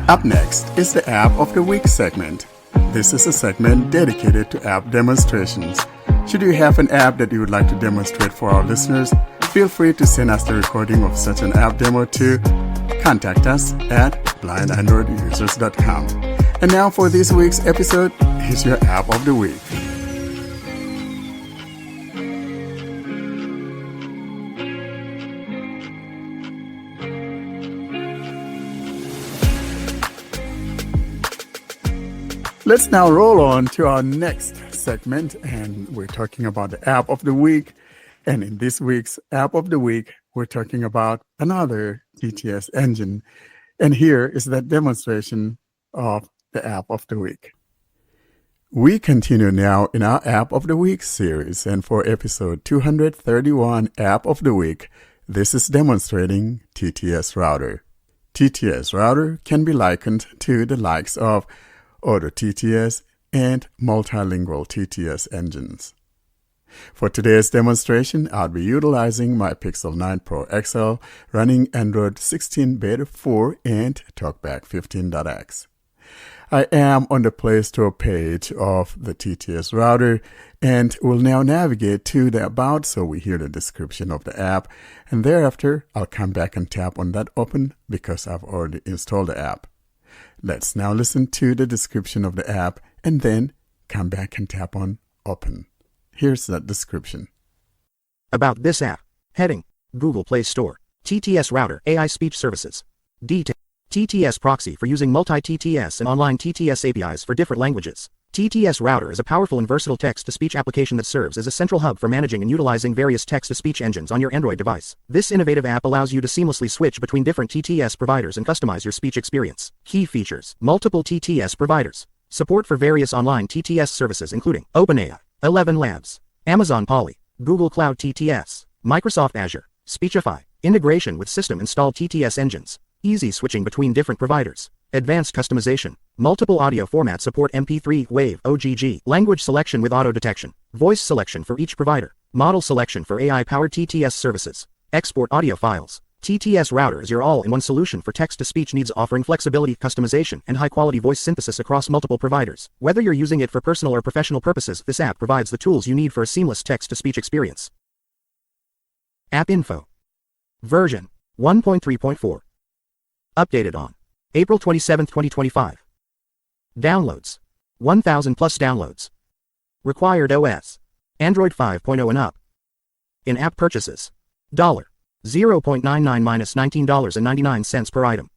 Up next is the App of the Week segment. This is a segment dedicated to app demonstrations. Should you have an app that you would like to demonstrate for our listeners, feel free to send us the recording of such an app demo to contact us at blindandroidusers.com. And now for this week's episode, here's your App of the Week. Let's now roll on to our next segment, and we're talking about the App of the Week. And in this week's App of the Week, we're talking about another TTS engine. And here is that demonstration of the App of the Week. We continue now in our App of the Week series, and for episode 231 App of the Week, this is demonstrating TTS Router. TTS Router can be likened to the likes of Auto TTS and multilingual TTS engines. For today's demonstration, I'll be utilizing my Pixel 9 Pro XL running Android 16 Beta 4 and TalkBack 15.x. I am on the Play Store page of the TTS Router and will now navigate to the About so we hear the description of the app, and thereafter I'll come back and tap on that Open because I've already installed the app. Let's now listen to the description of the app and then come back and tap on Open. Here's that description. About this app. Heading: Google Play Store. TTS Router AI Speech Services. Detail: TTS Proxy for using multi-TTS and online TTS APIs for different languages. TTS Router is a powerful and versatile text-to-speech application that serves as a central hub for managing and utilizing various text-to-speech engines on your Android device. This innovative app allows you to seamlessly switch between different TTS providers and customize your speech experience. Key features: multiple TTS providers. Support for various online TTS services including OpenAI, 11 Labs, Amazon Poly, Google Cloud TTS, Microsoft Azure, Speechify. Integration with system-installed TTS engines. Easy switching between different providers. Advanced customization. Multiple audio formats support MP3, WAV, OGG. Language selection with auto detection. Voice selection for each provider. Model selection for AI-powered TTS services. Export audio files. TTS Router is your all-in-one solution for text-to-speech needs, offering flexibility, customization, and high-quality voice synthesis across multiple providers. Whether you're using it for personal or professional purposes, this app provides the tools you need for a seamless text-to-speech experience. App info. Version 1.3.4. Updated on April 27, 2025. Downloads: 1,000 plus downloads. Required OS: Android 5.0 and up. In-app purchases: $0.99 minus $19.99 per item.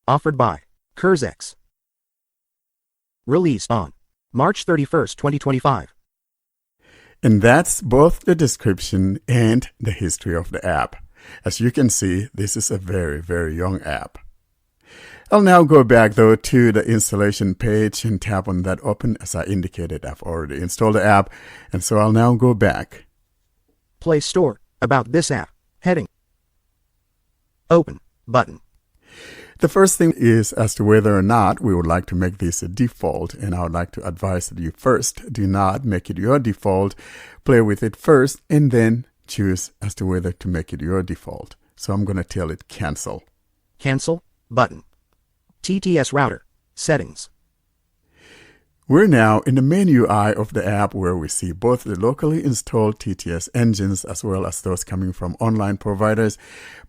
Offered by Kurzx. Released on March 31st, 2025. And that's both the description and the history of the app. As you can see, this is a very, very young app. I'll now go back though to the installation page and tap on that Open. As I indicated, I've already installed the app, and so I'll now go back. Play Store. About this app. Heading: Open button. The first thing is as to whether or not we would like to make this a default, and I would like to advise that you first do not make it your default. Play with it first and then choose as to whether to make it your default. So I'm going to tell it cancel. Cancel button. TTS Router settings. We're now in the main UI of the app where we see both the locally installed TTS engines as well as those coming from online providers.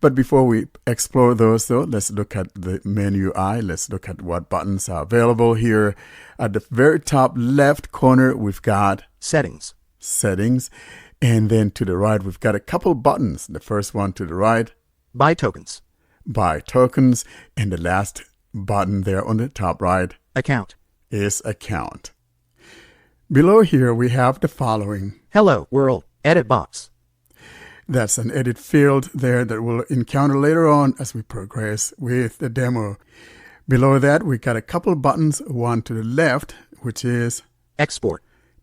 But before we explore those though, let's look at the main UI. Let's look at what buttons are available here. At the very top left corner, we've got Settings. And then to the right, we've got a couple buttons. The first one to the right, Buy tokens. And the last button there on the top right, Account. is Account. Below here, we have the following. Hello World. Edit box. That's an edit field there that we'll encounter later on as we progress with the demo. Below that, we got a couple buttons, one to the left, which is Export.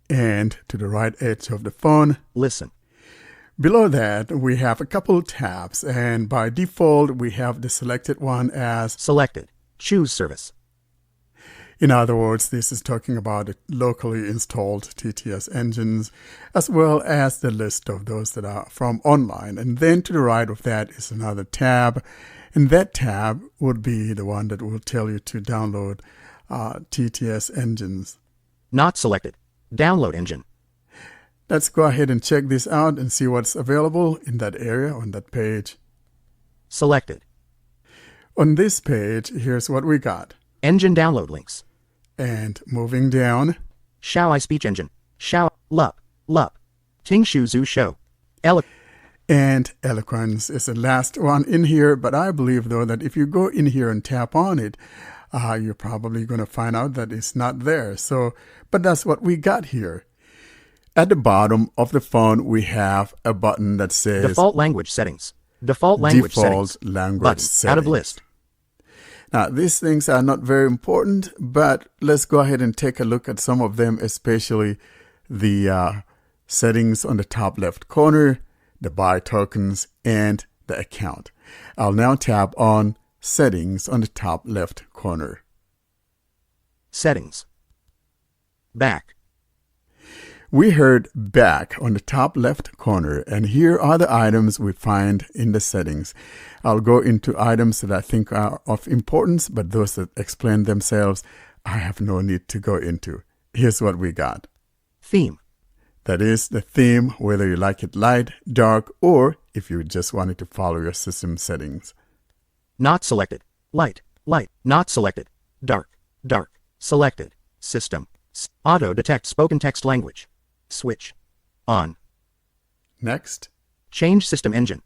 and to the right edge of the phone, Listen. Below that, we have a couple tabs, and by default, we have the selected one as Selected. Choose service. In other words, this is talking about the locally installed TTS engines, as well as the list of those that are from online. And then to the right of that is another tab, And that tab would be the one that will tell you to download TTS engines. Not selected. Download engine. Let's go ahead and check this out and see what's available in that area on that page. Selected. On this page, here's what we got. Engine download links. And moving down, Xiao I speech engine. Xiao lup. Ting Shu Zhu Shou. and Eloquence is the last one in here, but I believe though that if you go in here and tap on it, you're probably going to find out that it's not there. So, but that's what we got here. At the bottom of the phone, we have a button that says Default language settings. Default language settings. Language settings. Out of list. Now, these things are not very important, but let's go ahead and take a look at some of them, especially the settings on the top left corner, the buy tokens, and the account. I'll now tap on settings on the top left corner. Settings. Back. We heard back on the top left corner, and here are the items we find in the settings. I'll go into items that I think are of importance, but those that explain themselves, I have no need to go into. Here's what we got. Theme. That is the theme, whether you like it light, dark, or if you just wanted to follow your system settings. Not selected. Light. Not selected. Dark. Selected. System. Auto detect spoken text language. Switch. On. Next. Change system engine.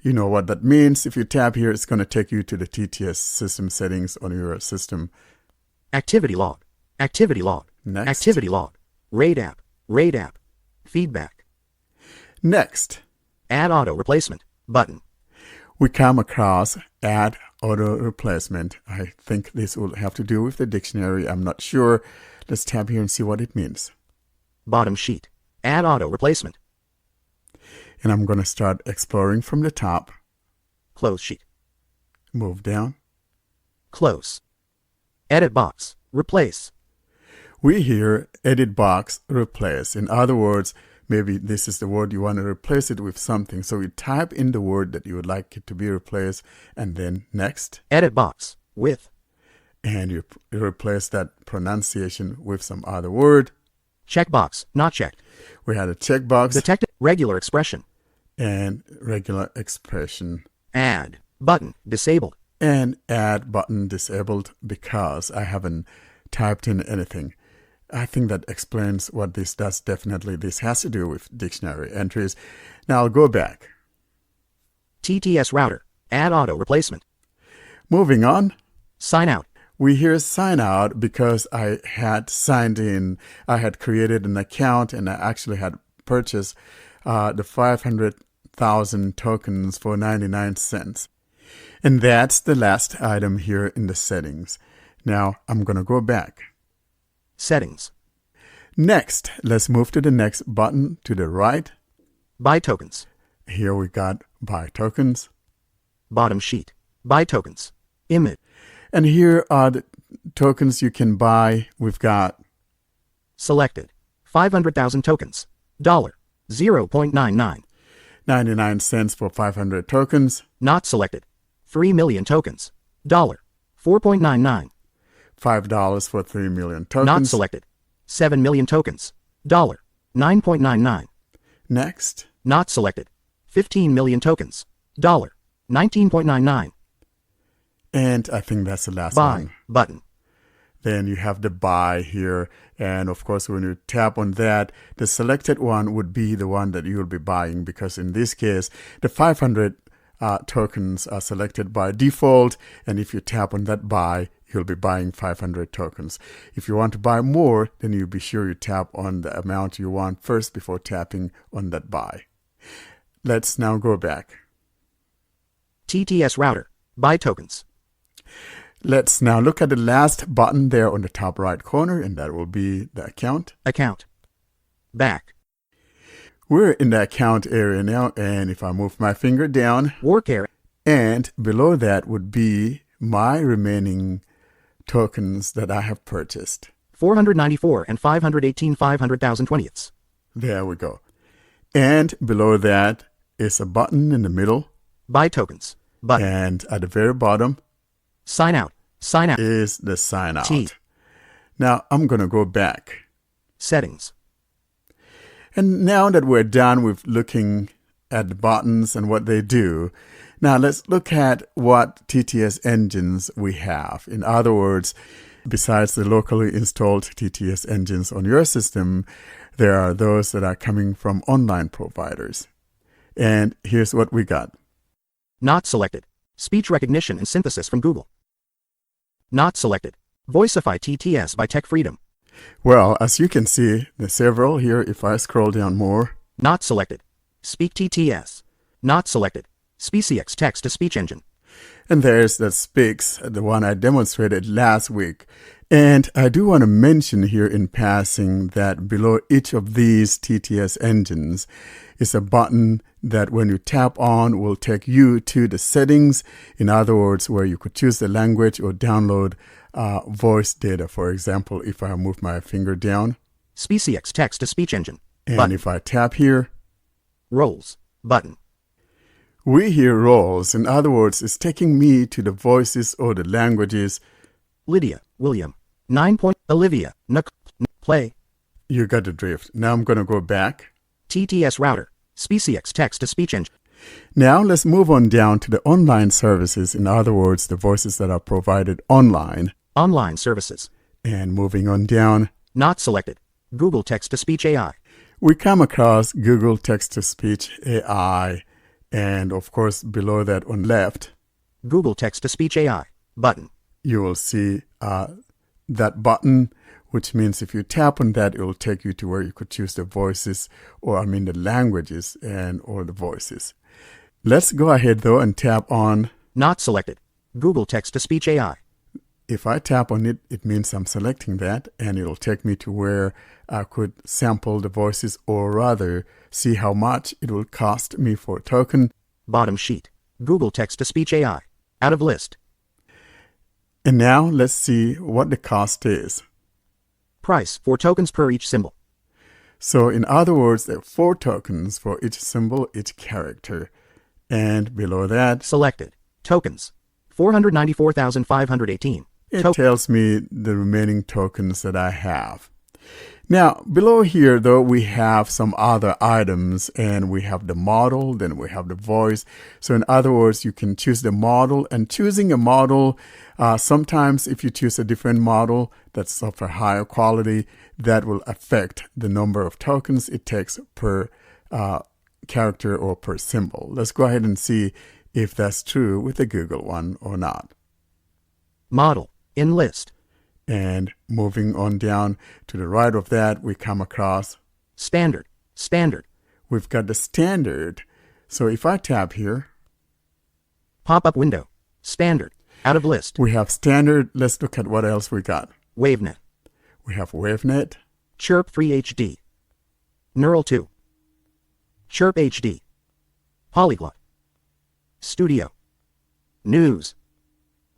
You know what that means. If you tap here, it's going to take you to the TTS system settings on your system. Activity log. Next. Activity log. RAID app. Feedback. Next. Add auto replacement. Button. We come across add auto replacement. I think this will have to do with the dictionary. I'm not sure. Let's tap here and see what it means. Bottom sheet. Add auto replacement. And I'm going to start exploring from the top. Close sheet. Move down. Close. Edit box. Replace. We hear edit box replace. In other words, maybe this is the word you want to replace it with something. So you type in the word that you would like it to be replaced, and then next. Edit box. With. And you replace that pronunciation with some other word. Checkbox. Not checked. We had a checkbox. Detected. Regular expression. And regular expression. Add. Button. Disabled. And add button disabled because I haven't typed in anything. I think that explains what this does. Definitely this has to do with dictionary entries. Now I'll go back. TTS Router. Add auto replacement. Moving on. Sign out. We hear sign out because I had signed in. I had created an account and I actually had purchased the 500,000 tokens for 99 cents. And that's the last item here in the settings. Now I'm going to go back. Settings. Next, let's move to the next button to the right. Buy tokens. Here we got buy tokens. Bottom sheet. Buy tokens. Image. And here are the tokens you can buy. We've got selected. 500,000 tokens. $0.99. 99 cents for 500 tokens. Not selected. 3 million tokens. $4.99. $5 for 3 million tokens. Not selected. 7 million tokens. $9.99. Next. Not selected. 15 million tokens. $19.99. And I think that's the last buy one. Button. Then you have the buy here. And of course, when you tap on that, the selected one would be the one that you'll be buying, because in this case, the 500 tokens are selected by default. And if you tap on that buy, you'll be buying 500 tokens. If you want to buy more, then you be sure you tap on the amount you want first before tapping on that buy. Let's now go back. TTS Router. Buy tokens. Let's now look at the last button there on the top right corner, and that will be the account. Account. Back. We're in the account area now, and if I move my finger down, work area, and below that would be my remaining tokens that I have purchased. 494 and 518 500,000 20ths. There we go. And below that is a button in the middle. Buy tokens. Button. And at the very bottom Sign out. Sign out. is the sign out. T. Now I'm going to go back. Settings. And now that we're done with looking at the buttons and what they do, now let's look at what TTS engines we have. In other words, besides the locally installed TTS engines on your system, there are those that are coming from online providers. And here's what we got. Not selected. Speech recognition and synthesis from Google. Not selected. Voiceify TTS by Tech Freedom. Well, as you can see, there's several here. If I scroll down more, Not selected. Speak TTS. Not selected. SpeechX text-to-speech engine. and there's that Speaks, the one I demonstrated last week. And I do want to mention here in passing that below each of these TTS engines is a button that when you tap on will take you to the settings. In other words, where you could choose the language or download voice data. For example, if I move my finger down SpeechX text-to-speech engine. and Button. if I tap here, Roles. Button. we hear roles. In other words, it's taking me to the voices or the languages. Lydia. William. 9. Olivia. Play. You got the drift. Now I'm going to go back. TTS Router. SpeechX text-to-speech engine. Now let's move on down to the online services. In other words, the voices that are provided online. Online services. And moving on down, Not selected. Google text-to-speech AI. we come across Google Text-to-Speech AI. And of course, below that on left, Google text-to-speech AI. Button. you will see that button, which means if you tap on that, it will take you to where you could choose the voices, or the languages and or the voices. Let's go ahead though and tap on. Not selected. Google text-to-speech AI. If I tap on it, it means I'm selecting that, and it'll take me to where I could sample the voices, or rather see how much it will cost me for a token. Bottom sheet. Google text-to-speech AI. Out of list. And now let's see what the cost is. Price. 4 tokens per each symbol. So in other words, there are 4 tokens for each symbol, each character. And below that, Selected. Tokens. 494,518. it tells me the remaining tokens that I have. Now, below here, though, we have some other items, and we have the model, then we have the voice. So in other words, you can choose the model, and choosing a model, sometimes if you choose a different model that's of a higher quality, that will affect the number of tokens it takes per character or per symbol. Let's go ahead and see if that's true with the Google one or not. Model. In list. And moving on down to the right of that, we come across Standard. Standard. we've got the standard. So if I tap here, Pop-up window. Standard. Out of list. we have standard. Let's look at what else we got. WaveNet. We have WaveNet, Chirp 3 HD. Neural 2. Chirp HD. Polyglot. Studio. News.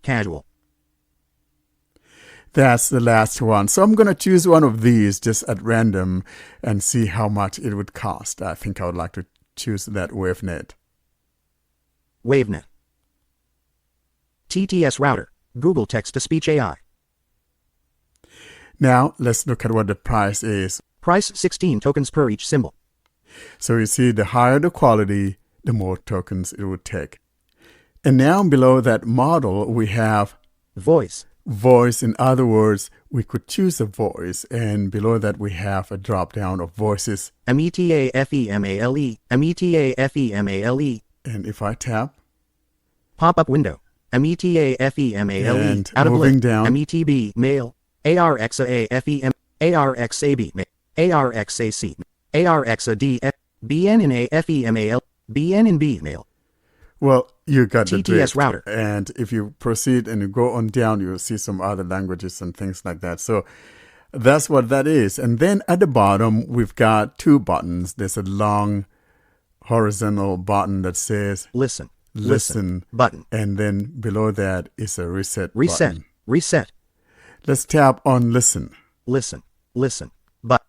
Casual. that's the last one. So I'm going to choose one of these just at random and see how much it would cost. I think I would like to choose that WaveNet. WaveNet. TTS Router. Google text-to-speech AI. Now let's look at what the price is. Price 16 tokens per each symbol. So you see, the higher the quality, the more tokens it would take. And now below that model, we have Voice. voice. In other words, we could choose a voice, and below that we have a drop down of voices. METAFEMALE. METAFEMALE. And if I tap, Pop-up window. METAFEMALE. And Out of moving list. down. METB. Male. ARXAFEM. ARXAB. ARXAC. ARXAD. BNNAFEMAL. BNNB. Male. well, you got the TTS drift. Router. And if you proceed and you go on down, you'll see some other languages and things like that. So that's what that is. And then at the bottom, we've got 2 buttons. There's a long horizontal button that says Listen. listen. Button. And then below that is a reset Reset. button. Reset. Let's tap on listen. Listen. Listen. But.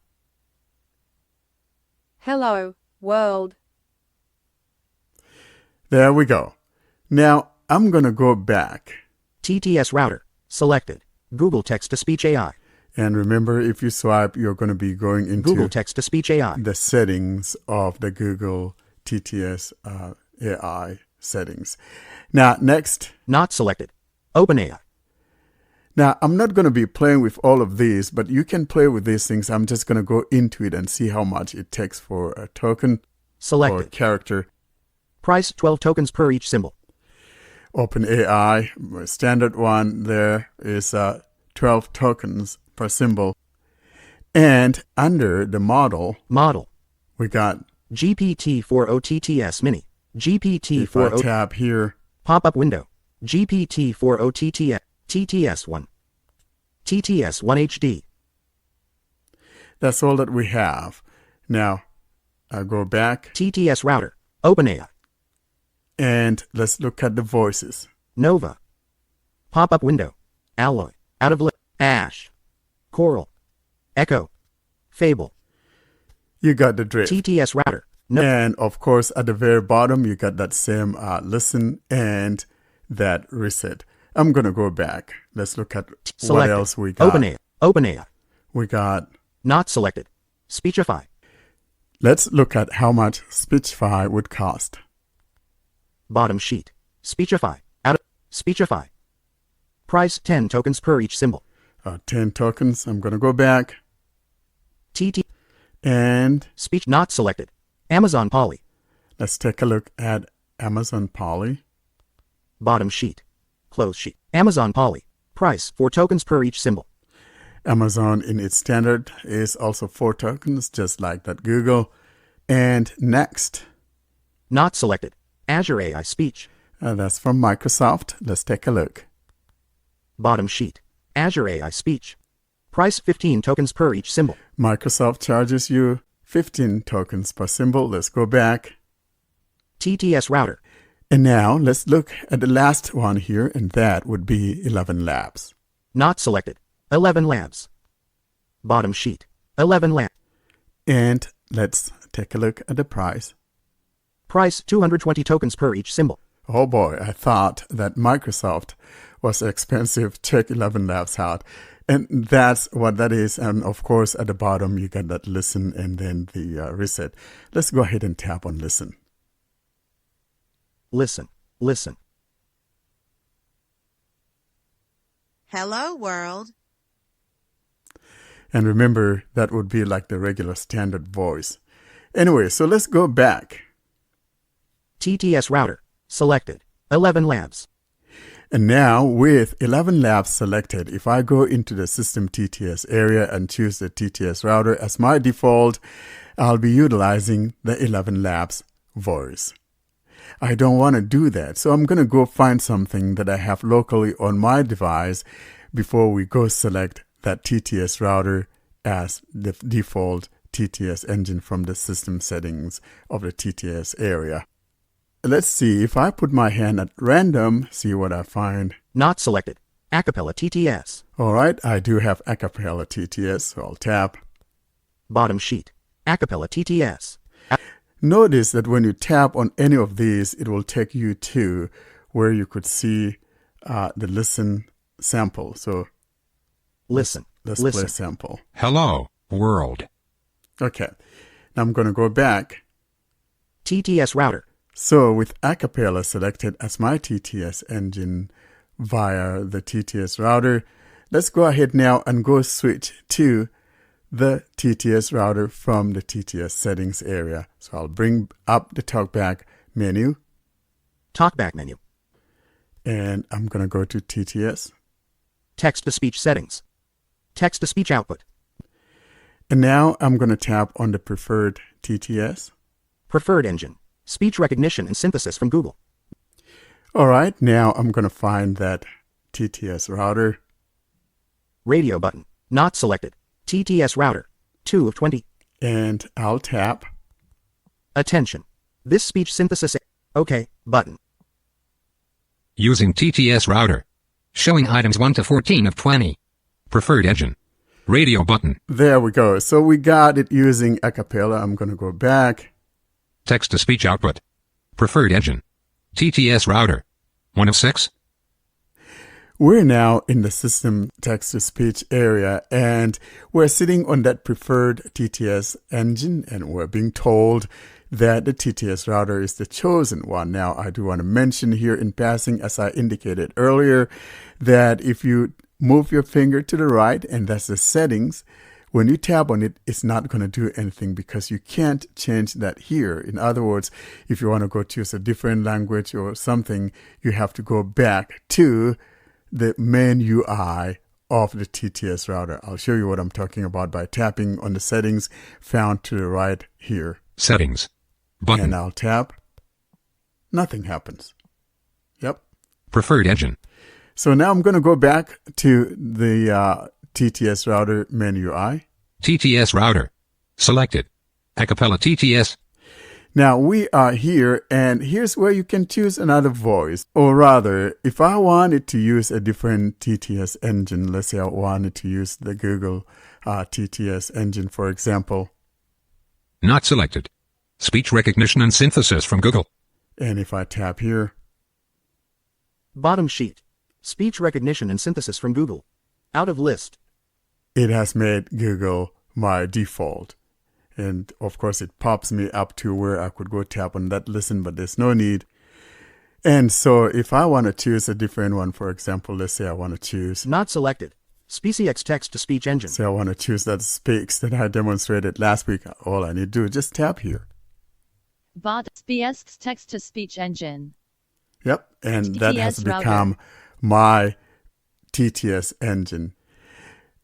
Hello, world. There we go. Now I'm going to go back. TTS Router. Selected. Google Text-to-Speech AI. And remember, if you swipe, you're going to be going into Google Text-to-Speech AI. the settings of the Google TTS AI settings. Now, next. Not selected. OpenAI. Now, I'm not going to be playing with all of these, but you can play with these things. I'm just going to go into it and see how much it takes for a token Selected. or character. Price 12 tokens per each symbol. OpenAI, standard one there is 12 tokens per symbol. And under the model, we got GPT-4o TTS Mini. if I GPT-4o tap here, pop-up window. GPT-4o TTS. TTS1. TTS1 HD. that's all that we have. Now, I'll go back TTS Router. OpenAI. and let's look at the voices. Nova. Pop-up window. Alloy. Out of Ash. Coral. Echo. Fable. You got the drift. TTS Router. And of course, at the very bottom, you got that same listen and that reset. I'm going to go back. Let's look at Selected. what else we got. OpenAI. We got, Not selected. Speechify. let's look at how much Speechify would cost. Bottom sheet. Speechify. Speechify. Price 10 tokens per each symbol. 10 tokens. I'm going to go back. TT. And Speech not selected. Amazon Poly. let's take a look at Amazon Poly. Bottom sheet. Close sheet. Amazon Poly. Price 4 tokens per each symbol. Amazon in its standard is also 4 tokens, just like that Google. And next, Not selected. Azure AI Speech. that's from Microsoft. Let's take a look. Bottom sheet. Azure AI Speech. Price 15 tokens per each symbol. Microsoft charges you 15 tokens per symbol. Let's go back. TTS Router. And now let's look at the last one here, and that would be 11 Labs. Not selected. 11 Labs. Bottom sheet. 11 Labs. And let's take a look at the price. Price 220 tokens per each symbol. Oh boy, I thought that Microsoft was expensive. Check 11 Labs out. And that's what that is. And of course, at the bottom, you got that listen and then the reset. Let's go ahead and tap on listen. Listen. Listen. Hello, world. And remember, that would be like the regular standard voice. Anyway, so let's go back. TTS Router. Selected. 11 Labs. And now with 11 Labs selected, if I go into the system TTS area and choose the TTS router as my default, I'll be utilizing the 11 Labs voice. I don't want to do that, so I'm going to go find something that I have locally on my device before we go select that TTS router as the default TTS engine from the system settings of the TTS area. Let's see, if I put my hand at random, see what I find. Not selected. Acapella TTS. All right, I do have Acapella TTS, so I'll tap. Bottom sheet. Acapella TTS. Notice that when you tap on any of these, it will take you to where you could see the listen sample. So Listen. let's Listen. play sample. Hello, world. Okay, now I'm going to go back. TTS Router. So with Acapella selected as my TTS engine via the TTS router, let's go ahead now and go switch to the TTS router from the TTS settings area. So I'll bring up the talkback menu Talkback menu. and I'm going to go to TTS. Text-to-speech settings. Text-to-speech output. And now I'm going to tap on the preferred TTS. Preferred engine. Speech recognition and synthesis from Google. All right, now I'm going to find that TTS router. Radio button. Not selected. TTS Router. 2 of 20. And I'll tap. Attention. This speech synthesis. OK button. Using TTS router. Showing items 1 to 14 of 20. Preferred engine. Radio button. There we go. So we got it using Acapella. I'm going to go back. Text-to-speech output. Preferred engine. TTS Router. 1 of 6. We're now in the system text-to-speech area, and we're sitting on that preferred TTS engine, and we're being told that the TTS router is the chosen one. Now, I do want to mention here in passing, as I indicated earlier, that if you move your finger to the right, and that's the settings, when you tap on it, it's not going to do anything because you can't change that here. In other words, if you want to go choose a different language or something, you have to go back to the main UI of the TTS router. I'll show you what I'm talking about by tapping on the settings found to the right here. Settings. Button. And I'll tap. Nothing happens. Yep. Preferred engine. So now I'm going to go back to the TTS router main UI. TTS Router. Selected. Acapella TTS. Now we are here, and here's where you can choose another voice. Or rather, if I wanted to use a different TTS engine, let's say I wanted to use the Google TTS engine, for example. Not selected. Speech recognition and synthesis from Google. And if I tap here, Bottom sheet. Speech recognition and synthesis from Google. Out of list. it has made Google my default. And of course, it pops me up to where I could go tap on that listen, but there's no need. And so if I want to choose a different one, for example, let's say I want to choose, Not selected. SpeechX text-to-speech engine. say I want to choose that Speaks that I demonstrated last week. All I need to do is just tap here. Bot SpeechX text-to-speech engine. Yep. And that has TTS router. become my TTS engine.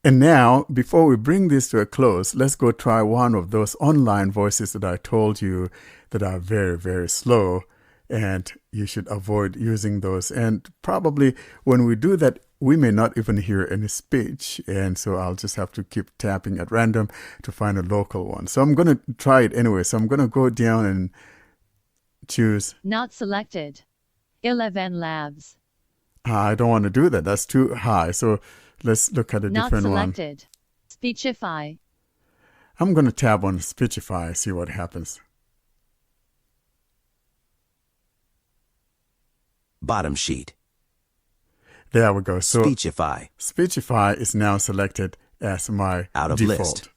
And now, before we bring this to a close, let's go try one of those online voices that I told you that are very, very slow, and you should avoid using those. And probably when we do that, we may not even hear any speech. And so I'll just have to keep tapping at random to find a local one. So I'm going to try it anyway. So I'm going to go down and choose. Not selected. 11 labs. I don't want to do that. That's too high. So let's look at a Not different one. selected. Speechify. I'm going to tab on Speechify, see what happens. Bottom sheet. There we go. So Speechify. Speechify is now selected as my Out of default. list.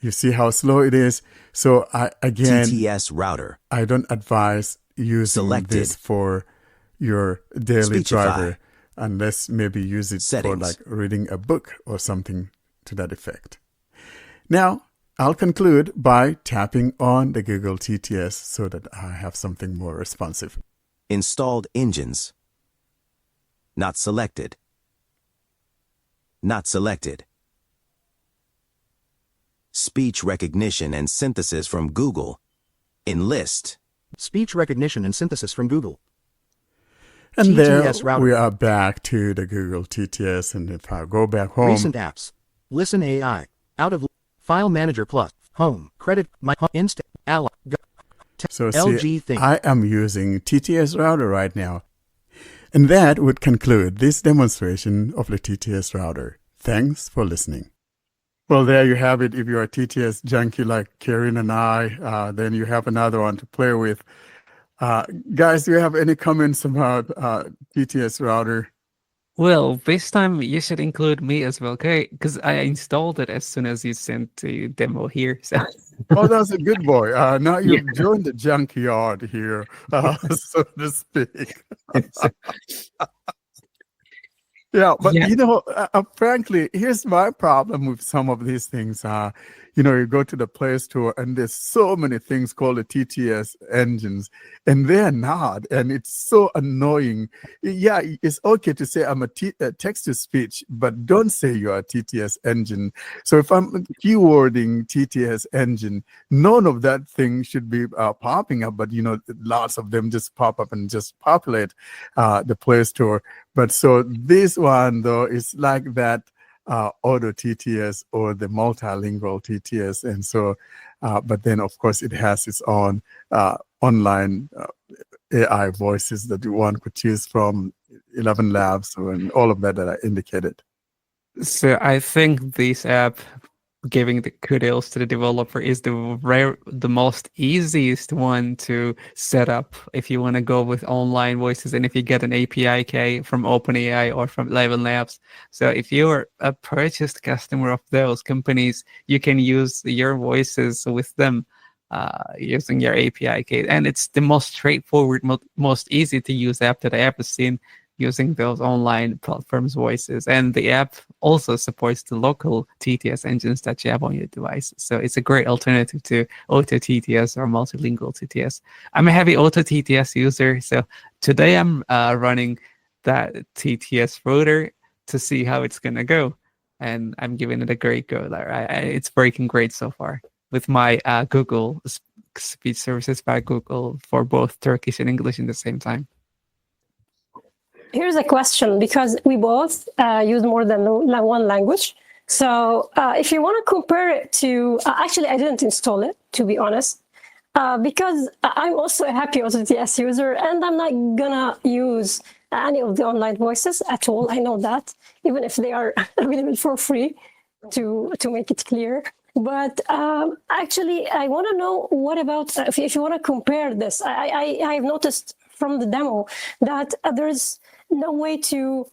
You see how slow it is? So again, TTS router. I don't advise using Selected. this for your daily Speechify. driver unless maybe use it Settings. for like reading a book or something to that effect. Now, I'll conclude by tapping on the Google TTS so that I have something more responsive. Installed engines. Not selected. Not selected. Speech recognition and synthesis from Google. In list. Speech recognition and synthesis from Google. And there TTS router. we are back to the Google TTS. And if I go back home, Recent apps. Listen AI. Out of File Manager Plus. Home. Credit. My home. Insta. Ally. so LG see, thing. I am using TTS router right now. And that would conclude this demonstration of the TTS router. Thanks for listening. Well, there you have it. If you're a TTS junkie like Karen and I, then you have another one to play with. Guys, do you have any comments about TTS router? Well, this time you should include me as well, okay? Because I installed it as soon as you sent the demo here. So Oh, that's a good boy. Now you've joined the junkyard here, so to speak. Yeah, but Yeah. frankly, here's my problem with some of these things. You go to the Play Store and there's so many things called the TTS engines, and they're not, and it's so annoying. Yeah, it's okay to say I'm a text-to-speech, but don't say you're a TTS engine. So if I'm keywording TTS engine, none of that thing should be popping up, but lots of them just pop up and just populate the Play Store. But so this one, though, is like that auto TTS or the multilingual TTS. And so, but then, of course, it has its own online AI voices that one could choose from, 11 labs and all of that I indicated. I think this app giving the kudos to the developer, is the most easiest one to set up if you want to go with online voices, and if you get an API key from OpenAI or from 11 Labs. So if you're a purchased customer of those companies, you can use your voices with them using your API key, and it's the most straightforward, most easy to use app that I ever seen, using those online platforms' voices. And the app also supports the local TTS engines that you have on your device. So it's a great alternative to Auto TTS or multilingual TTS. I'm a heavy Auto TTS user, so today I'm running that TTS Router to see how it's gonna go, and I'm giving it a great go. It's working great so far with my Google speech services by Google for both Turkish and English in the same time. Here's a question, because we both use more than one language. So if you want to compare it to, actually, I didn't install it, to be honest, because I'm also a happy OTTS user, and I'm not gonna use any of the online voices at all. I know that, even if they are available for free, to make it clear. But actually, I want to know, what about if you want to compare this? I've noticed from the demo that there's no way to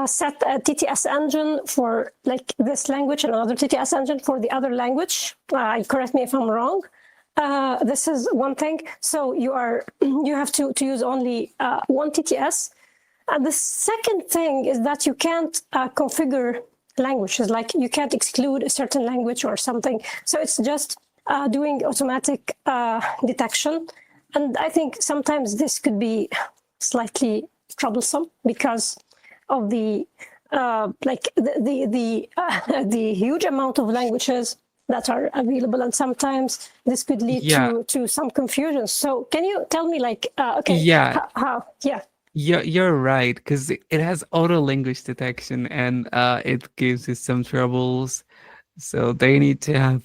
set a TTS engine for like this language and another TTS engine for the other language. Correct me if I'm wrong. This is one thing. So you have to use only one TTS. And the second thing is that you can't configure languages, like you can't exclude a certain language or something. So it's just doing automatic detection. And I think sometimes this could be slightly troublesome because of the the huge amount of languages that are available, and sometimes this could lead to some confusion. So can you tell me, like, okay, how? You're right, because it has auto language detection, and it gives you some troubles. So they need to have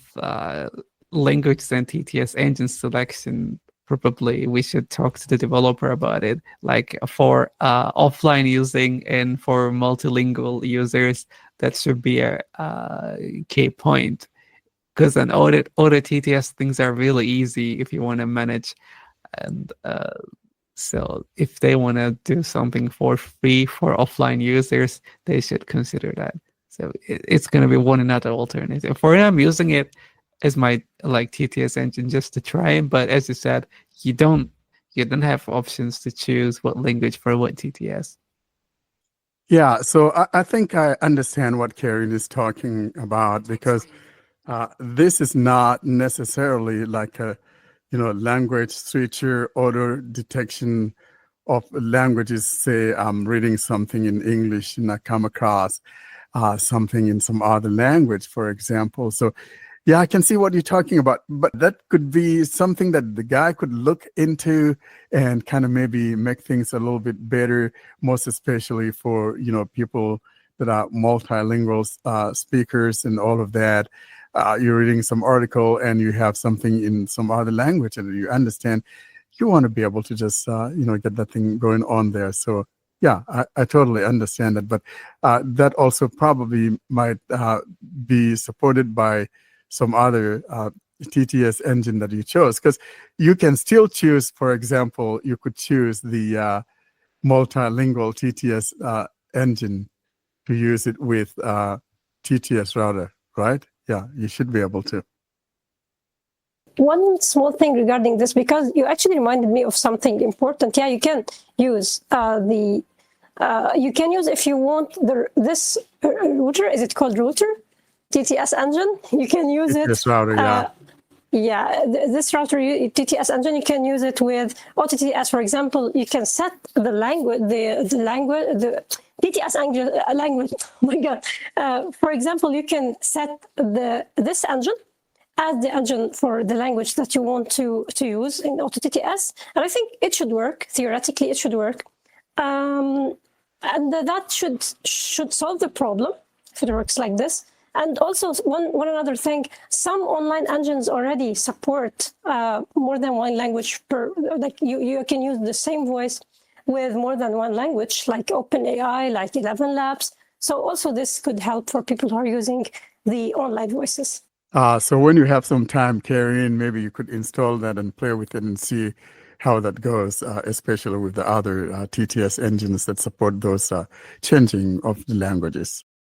language and TTS engine selection. Probably we should talk to the developer about it, like for offline using and for multilingual users. That should be a key point, because an auto TTS things are really easy if you want to manage. And so if they want to do something for free for offline users, they should consider that. So it's going to be one another alternative. For now, I'm using it as my like TTS engine just to try, but as you said, you don't have options to choose what language for what TTS. Yeah, so I think I understand what Karen is talking about, because this is not necessarily like a language switcher auto detection of languages. Say I'm reading something in English and I come across something in some other language, for example. So yeah, I can see what you're talking about, but that could be something that the guy could look into and kind of maybe make things a little bit better, most especially for, people that are multilingual speakers and all of that. You're reading some article and you have something in some other language and you understand, you want to be able to just, get that thing going on there. So yeah, I totally understand that, but that also probably might be supported by some other TTS engine that you chose, because you can still choose, for example, you could choose the multilingual TTS engine to use it with TTS router, right? Yeah, you should be able to. One small thing regarding this, because you actually reminded me of something important. Yeah, you can use if you want this router. Is it called router? TTS engine, you can use it. TTS router, this router TTS engine, you can use it with OTTS. For example, you can set the language, the TTS language. Oh my God! For example, you can set this engine as the engine for the language that you want to use in OTTS, and I think it should work. Theoretically, it should work, and that should solve the problem if it works like this. And also, one another thing, some online engines already support more than one language per, like you can use the same voice with more than one language, like OpenAI, like 11 Labs. So also this could help for people who are using the online voices. So when you have some time, Karen, maybe you could install that and play with it and see how that goes, especially with the other TTS engines that support those changing of the languages.